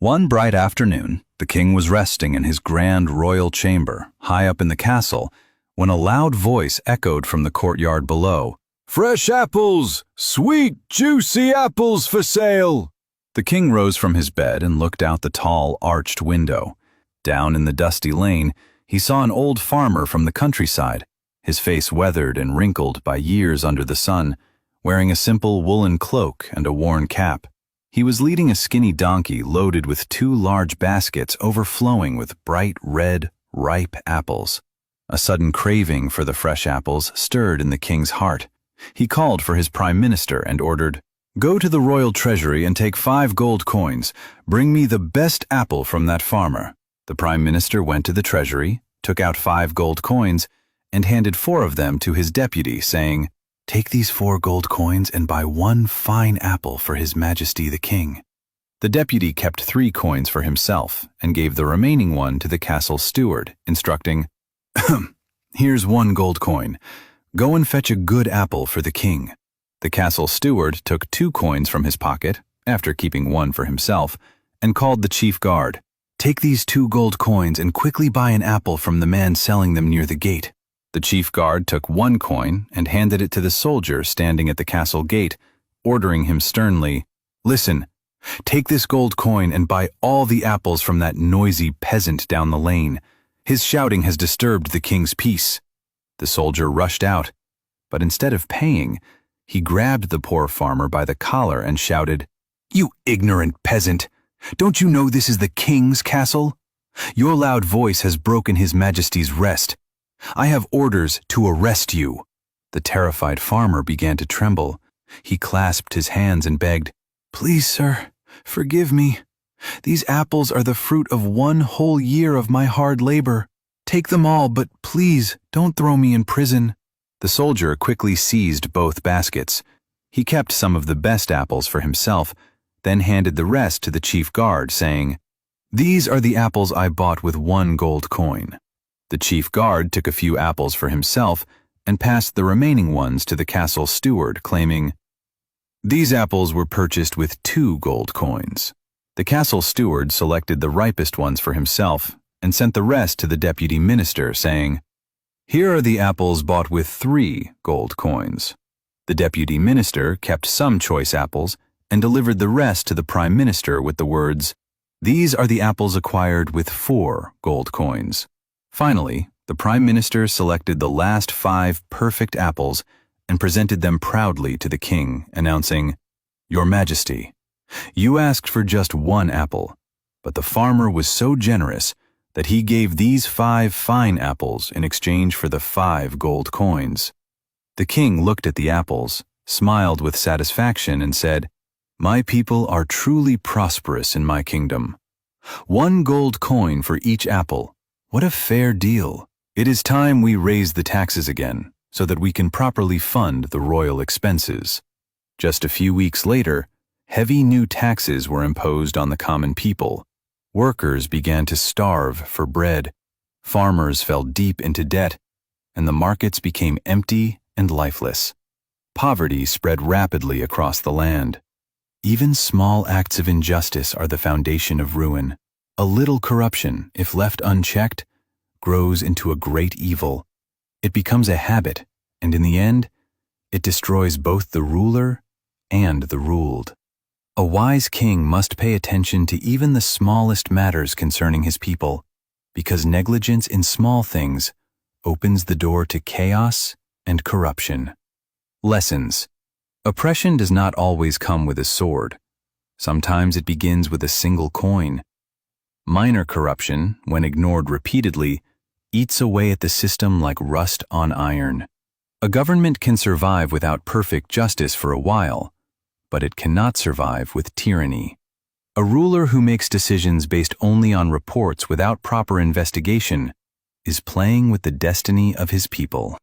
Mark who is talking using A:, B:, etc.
A: One bright afternoon, the king was resting in his grand royal chamber, high up in the castle, when a loud voice echoed from the courtyard below. "Fresh apples! Sweet, juicy apples for sale!" The king rose from his bed and looked out the tall, arched window. Down in the dusty lane, he saw an old farmer from the countryside, his face weathered and wrinkled by years under the sun, wearing a simple woolen cloak and a worn cap. He was leading a skinny donkey loaded with two large baskets overflowing with bright red, ripe apples. A sudden craving for the fresh apples stirred in the king's heart. He called for his prime minister and ordered, "Go to the royal treasury and take 5 gold coins. Bring me the best apple from that farmer." The prime minister went to the treasury, took out 5 gold coins, and handed 4 of them to his deputy, saying, "Take these 4 gold coins and buy 1 fine apple for His Majesty the King." The deputy kept 3 coins for himself and gave the remaining one to the castle steward, instructing, "Here's 1 gold coin. Go and fetch a good apple for the king." The castle steward took 2 coins from his pocket, after keeping 1 for himself, and called the chief guard. "Take these 2 gold coins and quickly buy an apple from the man selling them near the gate." The chief guard took 1 coin and handed it to the soldier standing at the castle gate, ordering him sternly, "Listen, take this gold coin and buy all the apples from that noisy peasant down the lane. His shouting has disturbed the king's peace." The soldier rushed out, but instead of paying, he grabbed the poor farmer by the collar and shouted, "You ignorant peasant! Don't you know this is the king's castle? Your loud voice has broken His Majesty's rest. I have orders to arrest you." The terrified farmer began to tremble. He clasped his hands and begged, "Please, sir, forgive me. These apples are the fruit of 1 whole year of my hard labor. Take them all, but please don't throw me in prison." The soldier quickly seized both baskets. He kept some of the best apples for himself, then handed the rest to the chief guard, saying, "These are the apples I bought with 1 gold coin." The chief guard took a few apples for himself and passed the remaining ones to the castle steward, claiming, "These apples were purchased with 2 gold coins." The castle steward selected the ripest ones for himself and sent the rest to the deputy minister, saying, "Here are the apples bought with 3 gold coins." The deputy minister kept some choice apples and delivered the rest to the prime minister with the words, "These are the apples acquired with 4 gold coins." Finally, the prime minister selected the last 5 perfect apples and presented them proudly to the king, announcing, "Your Majesty, you asked for just 1 apple, but the farmer was so generous that he gave these 5 fine apples in exchange for the 5 gold coins." The king looked at the apples, smiled with satisfaction, and said, "My people are truly prosperous in my kingdom. 1 gold coin for each apple. What a fair deal. It is time we raise the taxes again, so that we can properly fund the royal expenses." Just a few weeks later, heavy new taxes were imposed on the common people. Workers began to starve for bread, farmers fell deep into debt, and the markets became empty and lifeless. Poverty spread rapidly across the land. Even small acts of injustice are the foundation of ruin. A little corruption, if left unchecked, grows into a great evil. It becomes a habit, and in the end, it destroys both the ruler and the ruled. A wise king must pay attention to even the smallest matters concerning his people, because negligence in small things opens the door to chaos and corruption. Lessons. Oppression does not always come with a sword. Sometimes it begins with a single coin. Minor corruption, when ignored repeatedly, eats away at the system like rust on iron. A government can survive without perfect justice for a while, but it cannot survive with tyranny. A ruler who makes decisions based only on reports without proper investigation is playing with the destiny of his people.